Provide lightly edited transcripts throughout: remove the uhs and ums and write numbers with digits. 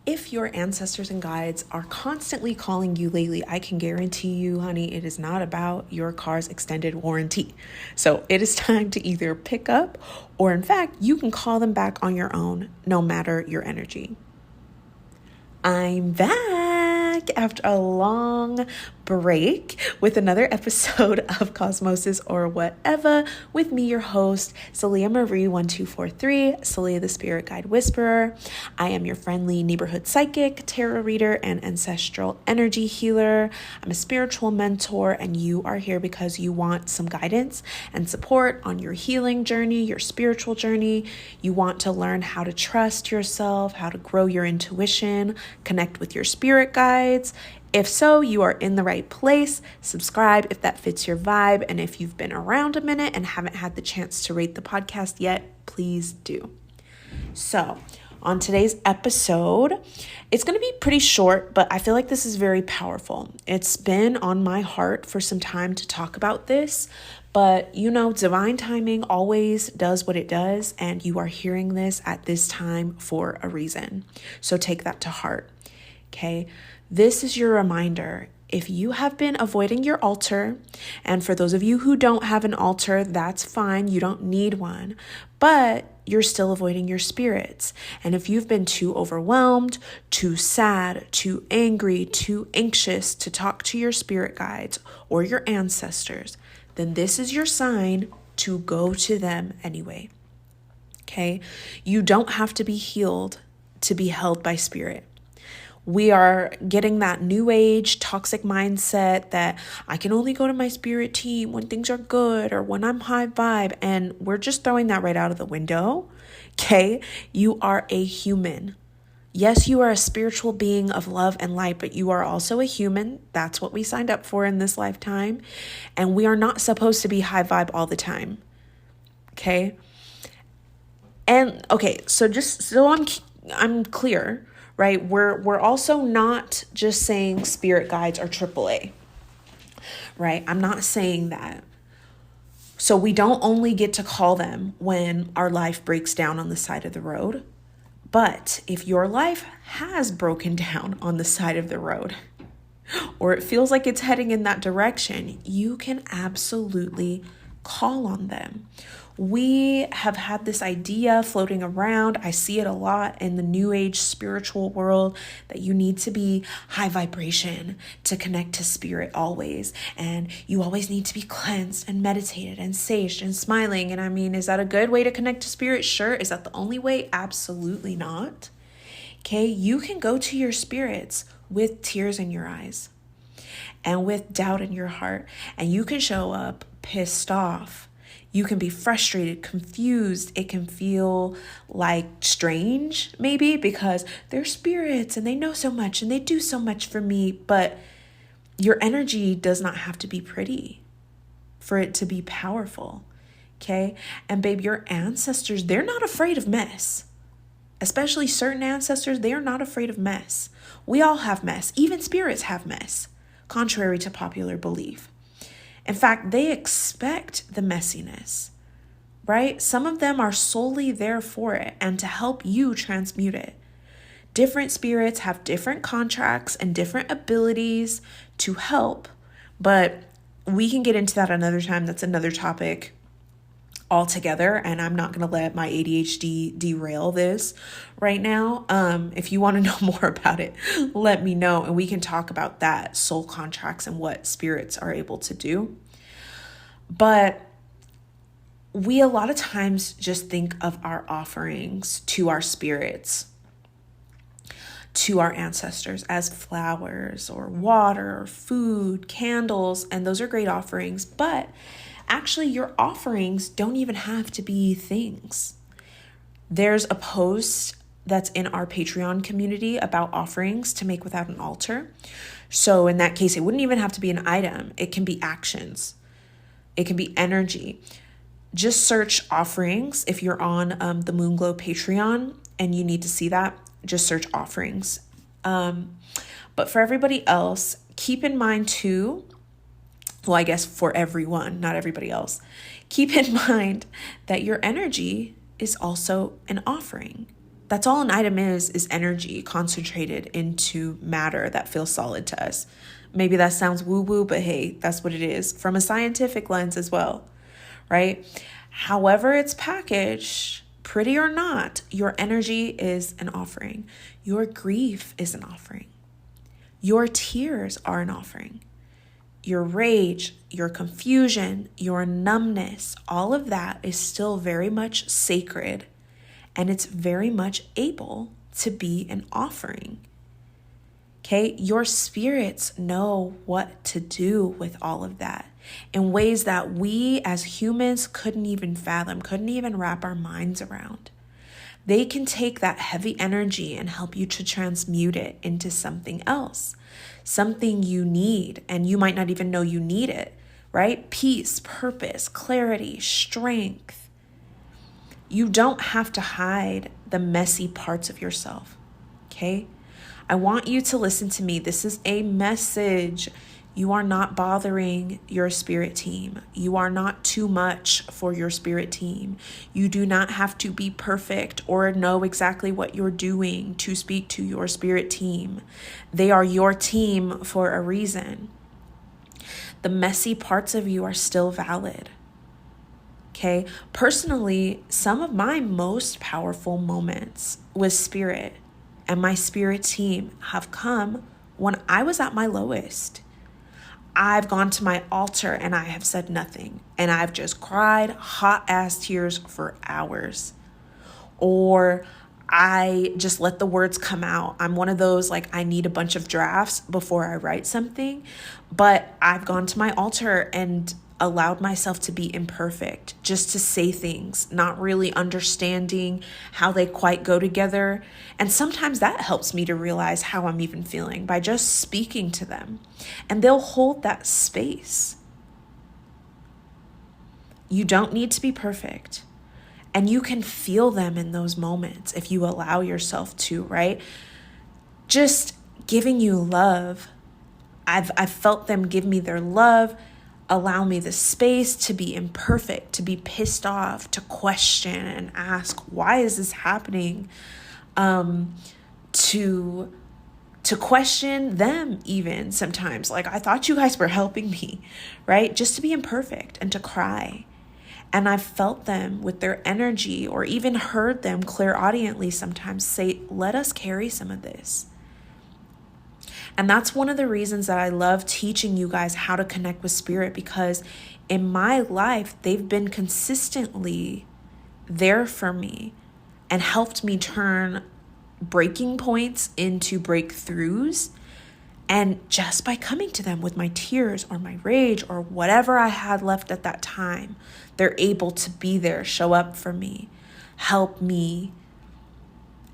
if your ancestors and guides are constantly calling you lately, I can guarantee you, honey, it is not about your car's extended warranty. So it is time to either pick up, or in fact, you can call them back on your own, no matter your energy. I'm back after a long break with another episode of Cosmosis or Whatever with me, your host, Celia Marie 1243, Celia the Spirit Guide Whisperer. I am your friendly neighborhood psychic, tarot reader, and ancestral energy healer. I'm a spiritual mentor, and you are here because you want some guidance and support on your healing journey, your spiritual journey. You want to learn how to trust yourself, how to grow your intuition, connect with your spirit guides. If so, you are in the right place. Subscribe if that fits your vibe. And if you've been around a minute and haven't had the chance to rate the podcast yet, please do. So on today's episode, it's going to be pretty short, but I feel like this is very powerful. It's been on my heart for some time to talk about this, but divine timing always does what it does, and you are hearing this at this time for a reason. So take that to heart. Okay, this is your reminder. If you have been avoiding your altar, and for those of you who don't have an altar, that's fine. You don't need one, but you're still avoiding your spirits. And if you've been too overwhelmed, too sad, too angry, too anxious to talk to your spirit guides or your ancestors, then this is your sign to go to them anyway. Okay, you don't have to be healed to be held by spirit. We are getting that new age toxic mindset that I can only go to my spirit team when things are good or when I'm high vibe. And we're just throwing that right out of the window. Okay. You are a human. Yes, you are a spiritual being of love and light, but you are also a human. That's what we signed up for in this lifetime. And we are not supposed to be high vibe all the time. Okay. And okay. So just so I'm clear. Right? We're also not just saying spirit guides are AAA, right? I'm not saying that. So we don't only get to call them when our life breaks down on the side of the road. But if your life has broken down on the side of the road, or it feels like it's heading in that direction, you can absolutely call on them. We have had this idea floating around. I see it a lot in the new age spiritual world that you need to be high vibration to connect to spirit always. And you always need to be cleansed and meditated and saged and smiling. And I mean, is that a good way to connect to spirit? Sure. Is that the only way? Absolutely not. Okay. You can go to your spirits with tears in your eyes and with doubt in your heart. And you can show up pissed off. You can be frustrated, confused. It can feel like strange, maybe, because they're spirits and they know so much and they do so much for me. But your energy does not have to be pretty for it to be powerful. Okay. And babe, your ancestors, they're not afraid of mess. Especially certain ancestors, they are not afraid of mess. We all have mess. Even spirits have mess, contrary to popular belief. In fact, they expect the messiness, right? Some of them are solely there for it and to help you transmute it. Different spirits have different contracts and different abilities to help, but we can get into that another time. That's another topic altogether, and I'm not going to let my ADHD derail this right now. If you want to know more about it, let me know, and we can talk about that, soul contracts and what spirits are able to do. But we a lot of times just think of our offerings to our spirits, to our ancestors, as flowers or water or food, candles, and those are great offerings, but actually, your offerings don't even have to be things. There's a post that's in our Patreon community about offerings to make without an altar. So in that case, it wouldn't even have to be an item. It can be actions. It can be energy. Just search offerings. If you're on the Moonglow Patreon and you need to see that, just search offerings. But for everybody else, keep in mind too, well, I guess for everyone, not everybody else, keep in mind that your energy is also an offering. That's all an item is energy concentrated into matter that feels solid to us. Maybe that sounds woo-woo, but hey, that's what it is from a scientific lens as well, right? However it's packaged, pretty or not, your energy is an offering. Your grief is an offering. Your tears are an offering. Your rage, your confusion, your numbness, all of that is still very much sacred, and it's very much able to be an offering. Okay, your spirits know what to do with all of that in ways that we as humans couldn't even fathom, couldn't even wrap our minds around. They can take that heavy energy and help you to transmute it into something else, something you need, and you might not even know you need it, right? Peace, purpose, clarity, strength. You don't have to hide the messy parts of yourself, okay? I want you to listen to me. This is a message. You are not bothering your spirit team. You are not too much for your spirit team. You do not have to be perfect or know exactly what you're doing to speak to your spirit team. They are your team for a reason. The messy parts of you are still valid. Okay? Personally, some of my most powerful moments with spirit and my spirit team have come when I was at my lowest. I've gone to my altar and I have said nothing. And I've just cried hot ass tears for hours. Or I just let the words come out. I'm one of those, like, I need a bunch of drafts before I write something. But I've gone to my altar and allowed myself to be imperfect, just to say things, not really understanding how they quite go together. And sometimes that helps me to realize how I'm even feeling by just speaking to them. And they'll hold that space. You don't need to be perfect. And you can feel them in those moments if you allow yourself to, right? Just giving you love. I've felt them give me their love, allow me the space to be imperfect, to be pissed off, to question and ask, why is this happening? To question them even sometimes. Like, I thought you guys were helping me, right? Just to be imperfect and to cry. And I've felt them with their energy, or even heard them clairaudiently sometimes say, let us carry some of this. And that's one of the reasons that I love teaching you guys how to connect with spirit, because in my life, they've been consistently there for me and helped me turn breaking points into breakthroughs. And just by coming to them with my tears or my rage or whatever I had left at that time, they're able to be there, show up for me, help me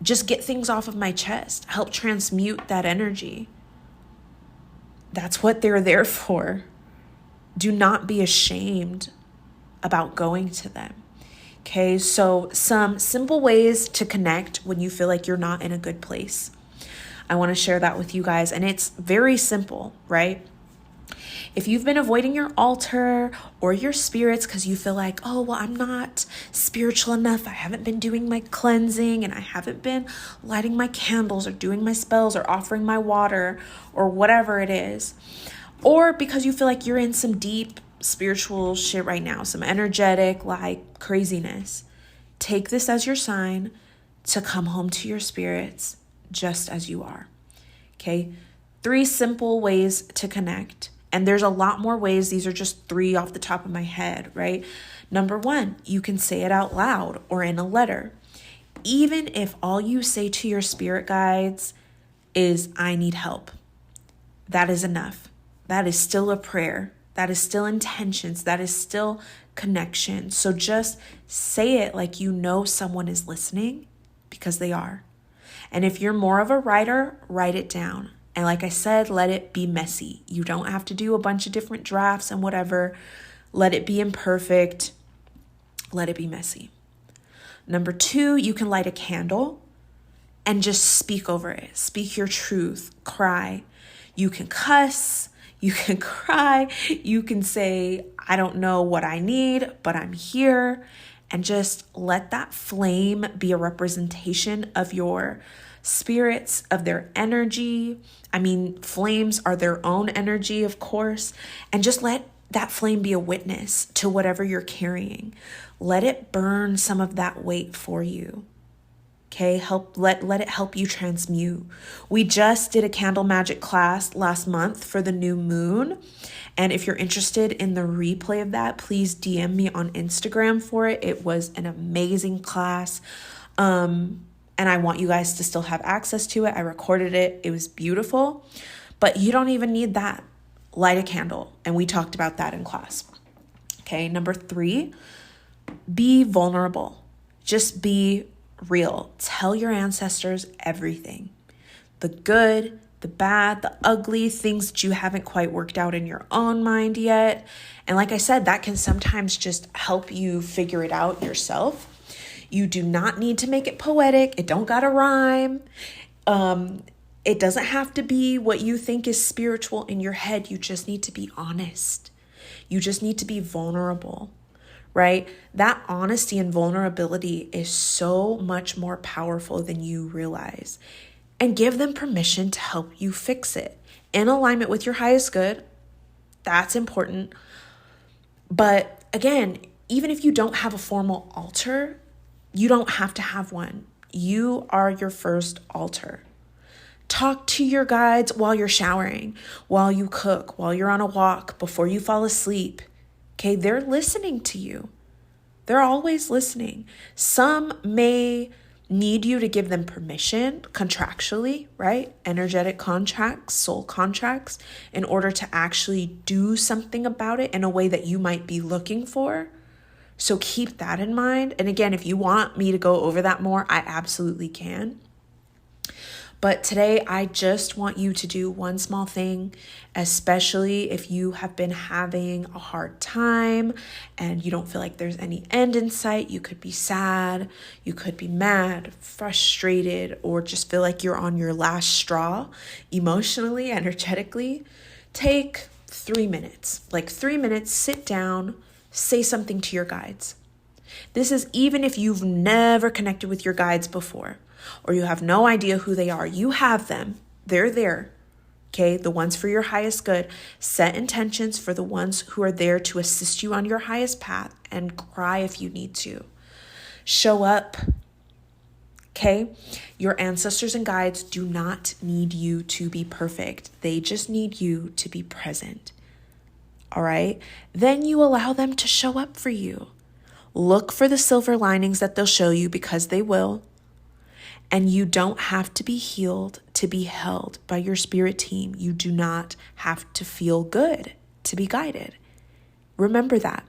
just get things off of my chest, help transmute that energy. That's what they're there for. Do not be ashamed about going to them. Okay, so some simple ways to connect when you feel like you're not in a good place. I want to share that with you guys, and it's very simple, right? If you've been avoiding your altar or your spirits because you feel like, oh, well, I'm not spiritual enough. I haven't been doing my cleansing, and I haven't been lighting my candles or doing my spells or offering my water or whatever it is. Or because you feel like you're in some deep spiritual shit right now, some energetic, like, craziness. Take this as your sign to come home to your spirits just as you are. Okay? 3 simple ways to connect. And there's a lot more ways. These are just 3 off the top of my head, right? Number 1, you can say it out loud or in a letter. Even if all you say to your spirit guides is, I need help, that is enough. That is still a prayer. That is still intentions. That is still connection. So just say it like you know someone is listening, because they are. And if you're more of a writer, write it down. And like I said, let it be messy. You don't have to do a bunch of different drafts and whatever. Let it be imperfect. Let it be messy. Number 2, you can light a candle and just speak over it. Speak your truth. Cry. You can cuss. You can cry. You can say, I don't know what I need, but I'm here. and just let that flame be a representation of your spirits, of their energy. I mean, flames are their own energy, of course, and just let that flame be a witness to whatever you're carrying. Let it burn some of that weight for you. Okay, let it help you transmute. We just did a candle magic class last month for the new moon. And if you're interested in the replay of that, please DM me on Instagram for it. It was an amazing class. And I want you guys to still have access to it. I recorded it. It was beautiful. But you don't even need that. Light a candle. And we talked about that in class. Okay, number 3, be vulnerable. Just be real. Tell your ancestors everything. The good, the bad, the ugly, things that you haven't quite worked out in your own mind yet. And like I said, that can sometimes just help you figure it out yourself. You do not need to make it poetic. It don't gotta rhyme. It doesn't have to be what you think is spiritual in your head. You just need to be honest. You just need to be vulnerable. Right? That honesty and vulnerability is so much more powerful than you realize. And give them permission to help you fix it in alignment with your highest good. That's important. But again, even if you don't have a formal altar, you don't have to have one. You are your first altar. Talk to your guides while you're showering, while you cook, while you're on a walk, before you fall asleep. Okay, they're listening to you. They're always listening. Some may need you to give them permission contractually, right? Energetic contracts, soul contracts, in order to actually do something about it in a way that you might be looking for. So keep that in mind. And again, if you want me to go over that more, I absolutely can. But today, I just want you to do one small thing, especially if you have been having a hard time and you don't feel like there's any end in sight. You could be sad, you could be mad, frustrated, or just feel like you're on your last straw emotionally, energetically. Take 3 minutes, like 3 minutes, sit down, say something to your guides. This is even if you've never connected with your guides before, or you have no idea who they are. You have them. They're there. Okay, the ones for your highest good. Set intentions for the ones who are there to assist you on your highest path, and cry if you need to. Show up. Okay, your ancestors and guides do not need you to be perfect. They just need you to be present. All right, then you allow them to show up for you. Look for the silver linings that they'll show you, because they will. And you don't have to be healed to be held by your spirit team. You do not have to feel good to be guided. Remember that.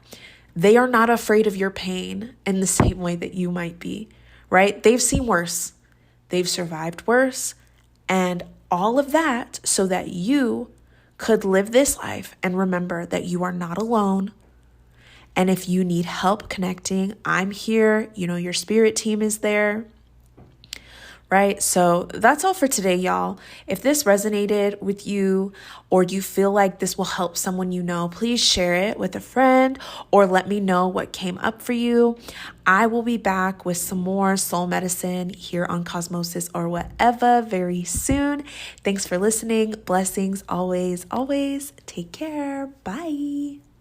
They are not afraid of your pain in the same way that you might be, right? They've seen worse. They've survived worse. And all of that so that you could live this life and remember that you are not alone. And if you need help connecting, I'm here. You know, your spirit team is there. Right? So that's all for today, y'all. If this resonated with you, or you feel like this will help someone you know, please share it with a friend or let me know what came up for you. I will be back with some more soul medicine here on Cosmosis or whatever very soon. Thanks for listening. Blessings always, always. Take care. Bye.